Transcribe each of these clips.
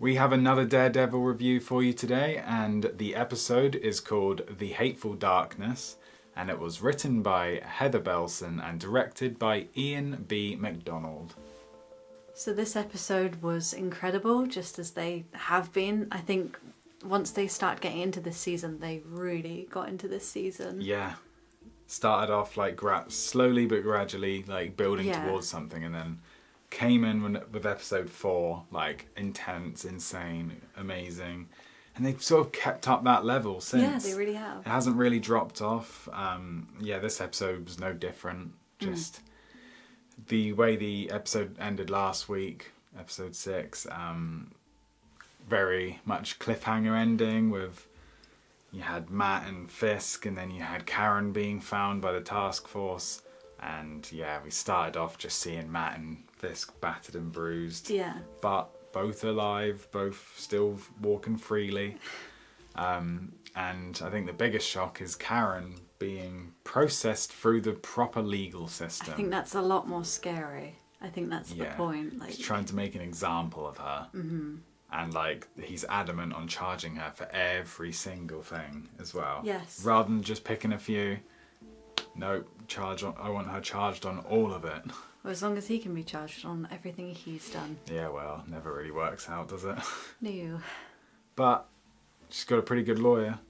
We have another Daredevil review for you today, and the episode is called The Hateful Darkness, and it was written by Heather Belson and directed by Ian B. McDonald. So this episode was incredible, just as they have been. I think once they start getting into this season, they really got into this season. Yeah. Started off like slowly but gradually, like building towards something, and then came in with episode 4, like intense, insane, amazing. And they've sort of kept up that level since. Yeah, they really have. It hasn't really dropped off. This episode was no different. Just the way the episode ended last week, episode 6, very much cliffhanger ending with you had Matt and Fisk, and then you had Karen being found by the task force. And yeah, we started off just seeing Matt and Fisk battered and bruised. Yeah. But both alive, both still walking freely. And I think the biggest shock is Karen being processed through the proper legal system. I think that's a lot more scary. I think that's the point. He's trying to make an example of her. Mm-hmm. And like he's adamant on charging her for every single thing as well. Yes. Rather than just picking a few. Nope, I want her charged on all of it. Well, as long as he can be charged on everything he's done. Yeah, well, never really works out, does it? No. But she's got a pretty good lawyer.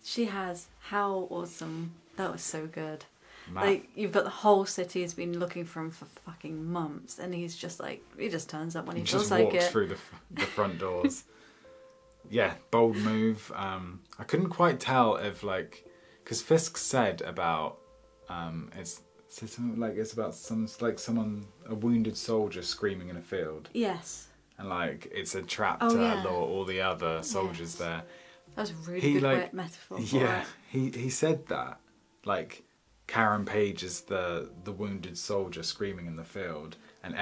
She has. How awesome. That was so good. Matt. Like, you've got the whole city has been looking for him for fucking months, and he's just like, he just turns up when he feels like it. Just walks through the front doors. Yeah, bold move. I couldn't quite tell if, like, because Fisk said about, it's about a wounded soldier screaming in a field. Yes. And like, it's a trap to lure all the other soldiers there. That was a really good metaphor for it. He said that. Like, Karen Page is the wounded soldier screaming in the field, and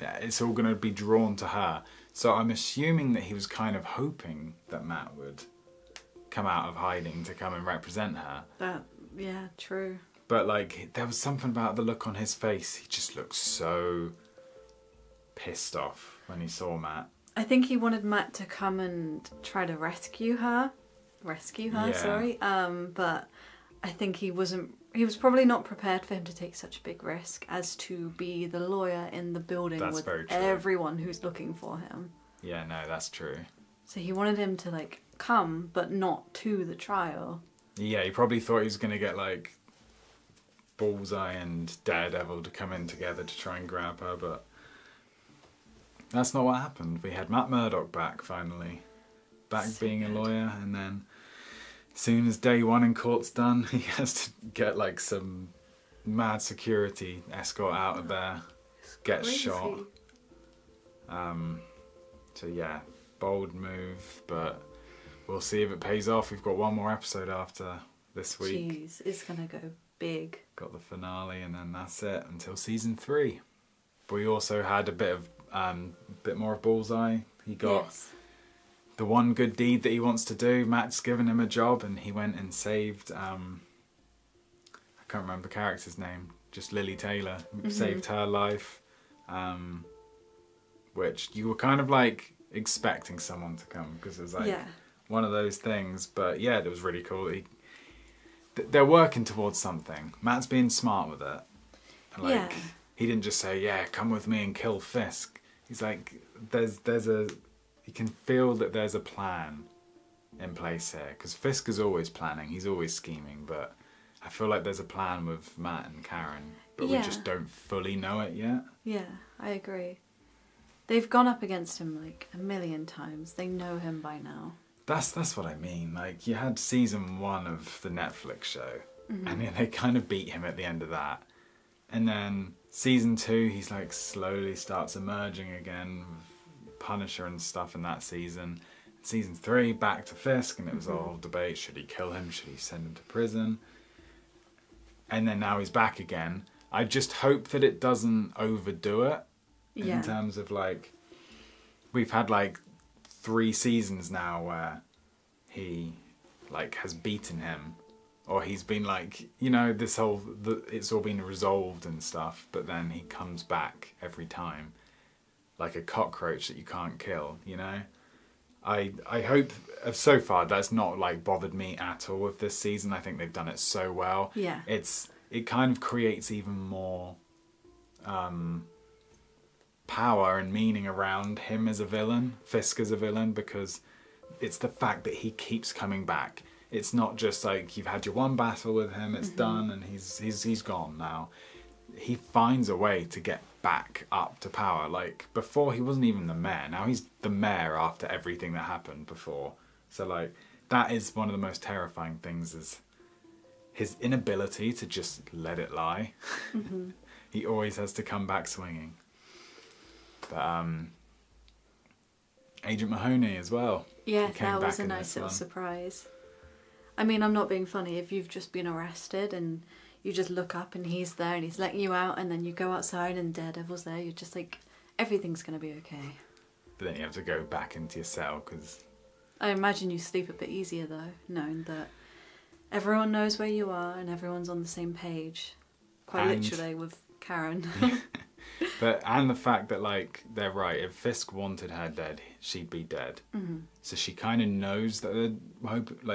it's all gonna be drawn to her. So I'm assuming that he was kind of hoping that Matt would come out of hiding to come and represent her. True. But like, there was something about the look on his face. He just looked so pissed off when he saw Matt. I think he wanted Matt to come and try to rescue her, sorry. But I think he was probably not prepared for him to take such a big risk as to be the lawyer in the building with everyone who's looking for him. Yeah, no, that's true. So he wanted him to like come, but not to the trial. Yeah, he probably thought he was going to get like Bullseye and Daredevil to come in together to try and grab her, but that's not what happened. We had Matt Murdock back finally. Being a lawyer, and then as soon as day 1 in court's done, he has to get like some mad security escort out of there, get shot. So yeah, bold move, but we'll see if it pays off. We've got one more episode after this week. Jeez, it's gonna go big. Got the finale, and then that's it until season 3. But we also had a bit more of Bullseye. He got the one good deed that he wants to do. Matt's given him a job, and he went and saved. I can't remember the character's name. Just Lily Taylor saved her life, which you were kind of like expecting someone to come, because it was like one of those things. But yeah, it was really cool. They're working towards something. Matt's being smart with it. Like, he didn't just say, "Yeah, come with me and kill Fisk." He's like, you can feel that there's a plan in place here, because Fisk is always planning. He's always scheming, but I feel like there's a plan with Matt and Karen, but we just don't fully know it yet. Yeah, I agree. They've gone up against him like a million times. They know him by now. That's what I mean. Like, you had season 1 of the Netflix show, and then they kind of beat him at the end of that. And then season 2, he's like slowly starts emerging again, with Punisher and stuff in that season. Season 3, back to Fisk, and it was all debate: should he kill him? Should he send him to prison? And then now he's back again. I just hope that it doesn't overdo it. In terms of like, we've had like 3 seasons now where he like has beaten him, or he's been like, it's all been resolved and stuff, but then he comes back every time. like a cockroach that you can't kill, you know? I hope so far that's not like bothered me at all with this season. I think they've done it so well. Yeah. It kind of creates even more power and meaning around him as a villain, Fisk as a villain, because it's the fact that he keeps coming back. It's not just like you've had your one battle with him, it's done, and he's gone now. He finds a way to get back up to power. Like before, he wasn't even the mayor. Now he's the mayor after everything that happened before. So like that is one of the most terrifying things, is his inability to just let it lie. He always has to come back swinging. But Agent Mahoney as well. Yeah, that was a nice little surprise. I mean, I'm not being funny. If you've just been arrested and you just look up and he's there and he's letting you out, and then you go outside and Daredevil's there, you're just like, everything's going to be okay. But then you have to go back into your cell because... I imagine you sleep a bit easier though, knowing that everyone knows where you are and everyone's on the same page. Quite literally with Karen. And the fact that, like, they're right. If Fisk wanted her dead, she'd be dead. So she kind of knows that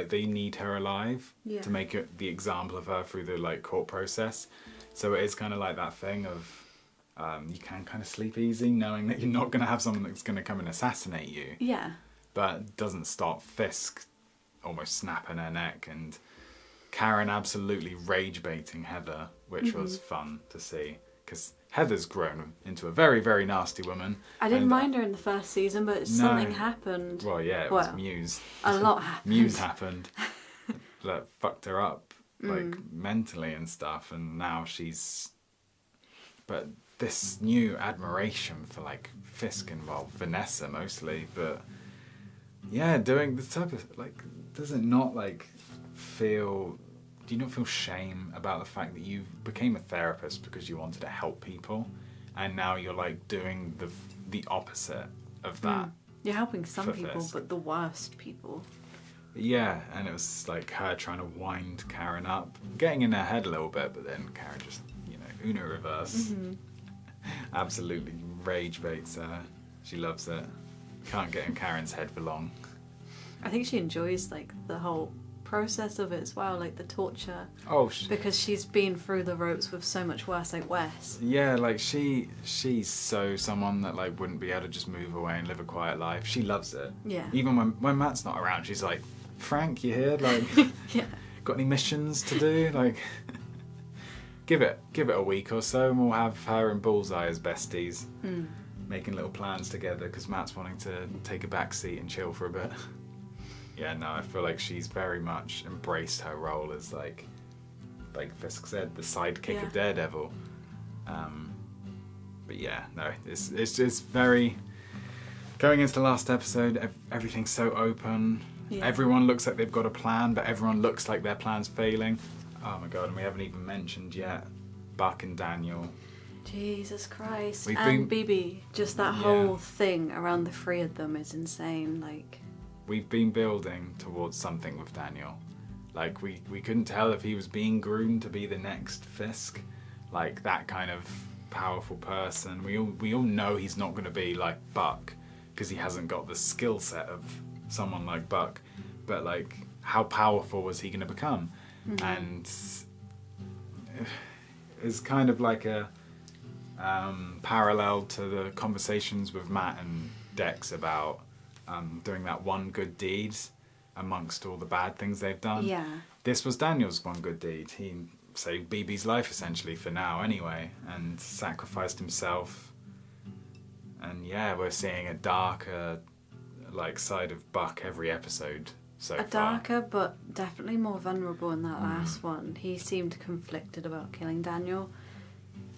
they need her alive to make it the example of her through the like court process. So it is kind of like that thing of you can kind of sleep easy knowing that you're not going to have someone that's going to come and assassinate you. Yeah. But it doesn't stop Fisk almost snapping her neck and Karen absolutely rage baiting Heather, which was fun to see because Heather's grown into a very, very nasty woman. I didn't mind her in the first season, but something happened. Well, yeah, it was Muse. A lot happened. Muse happened. That fucked her up, like, mentally and stuff, and now she's... But this new admiration for, like, Fisk and, well, Vanessa mostly, but... Yeah, doing this type of... Like, does it not, like, feel... Do you not feel shame about the fact that you became a therapist because you wanted to help people, and now you're like doing the opposite of that? You're helping some people, Fisk. but the worst people. Yeah, and it was like her trying to wind Karen up, getting in her head a little bit, but then Karen just, Uno reverse. Absolutely rage baits her. She loves it. Can't get in Karen's head for long. I think she enjoys like the whole process of it as well, like the torture. Because she's been through the ropes with so much worse, like Wes. Yeah, like she's so someone that like wouldn't be able to just move away and live a quiet life. She loves it. Yeah. Even when Matt's not around, she's like, Frank, you here? Like, got any missions to do? Like, give it a week or so, and we'll have her and Bullseye as besties, making little plans together because Matt's wanting to take a back seat and chill for a bit. Yeah, no, I feel like she's very much embraced her role as like Fisk said, the sidekick of Daredevil. But yeah, no, it's very... Going into the last episode, everything's so open. Yeah. Everyone looks like they've got a plan, but everyone looks like their plan's failing. Oh my god, and we haven't even mentioned yet Buck and Daniel. Jesus Christ. And BB, just that whole thing around the three of them is insane, like... We've been building towards something with Daniel. Like, we couldn't tell if he was being groomed to be the next Fisk. Like, that kind of powerful person. We all know he's not going to be like Buck, because he hasn't got the skill set of someone like Buck. But, like, how powerful was he going to become? And it's kind of like a parallel to the conversations with Matt and Dex about... doing that one good deed amongst all the bad things they've done. Yeah. This was Daniel's one good deed. He saved BB's life essentially for now anyway, and sacrificed himself. And yeah, we're seeing a darker side of Buck every episode so far. Darker, but definitely more vulnerable in that last one. He seemed conflicted about killing Daniel.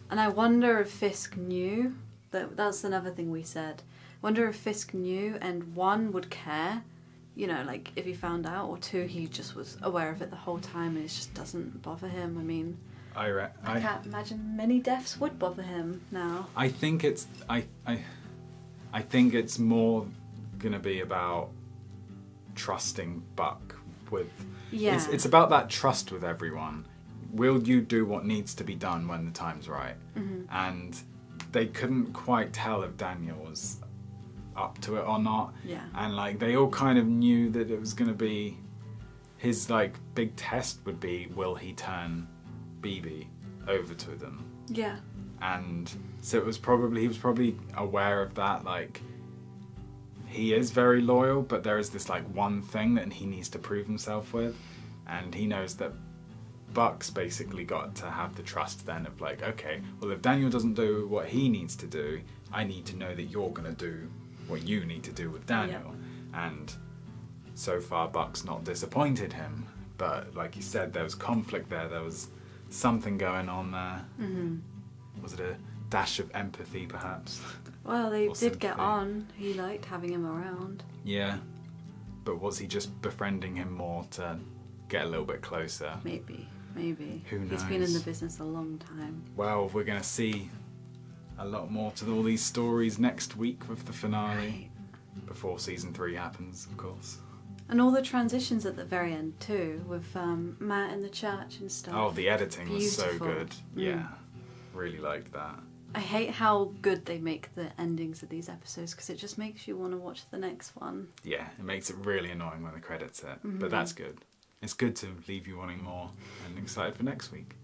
And I wonder if Fisk knew. That's another thing we said. Wonder if Fisk knew and one would care, like if he found out, or two, he just was aware of it the whole time and it just doesn't bother him. I mean, I can't imagine many deaths would bother him now. I think it's I think it's more gonna be about trusting Buck with. Yeah. It's about that trust with everyone. Will you do what needs to be done when the time's right? And they couldn't quite tell if Daniel was up to it or not. Yeah. And like they all kind of knew that it was going to be his like big test would be, will he turn BB over to them? Yeah. And so he was probably aware of that, like he is very loyal, but there is this like one thing that he needs to prove himself with, and he knows that Buck's basically got to have the trust then of like, okay, well if Daniel doesn't do what he needs to do, I need to know that you're going to do what you need to do with Daniel. And so far Buck's not disappointed him, but like you said, there was conflict there was something going on there. Was it a dash of empathy perhaps? Well, they did get on. He liked having him around. Yeah, but was he just befriending him more to get a little bit closer? Maybe. Who knows? He's been in the business a long time. Well, we're going to see a lot more to all these stories next week with the finale. Right. Before season 3 happens, of course. And all the transitions at the very end too, with Matt in the church and stuff. Oh, the editing was so Beautiful. good. Yeah, really liked that. I hate how good they make the endings of these episodes because it just makes you want to watch the next one. Yeah, it makes it really annoying when the credits hit, but that's good. It's good to leave you wanting more and excited for next week.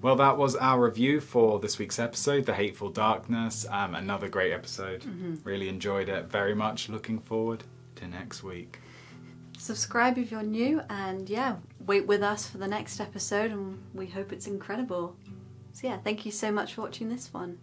Well, that was our review for this week's episode, The Hateful Darkness. Another great episode. Really enjoyed it very much. Looking forward to next week. Subscribe if you're new, and yeah, wait with us for the next episode, and we hope it's incredible. So yeah, thank you so much for watching this one.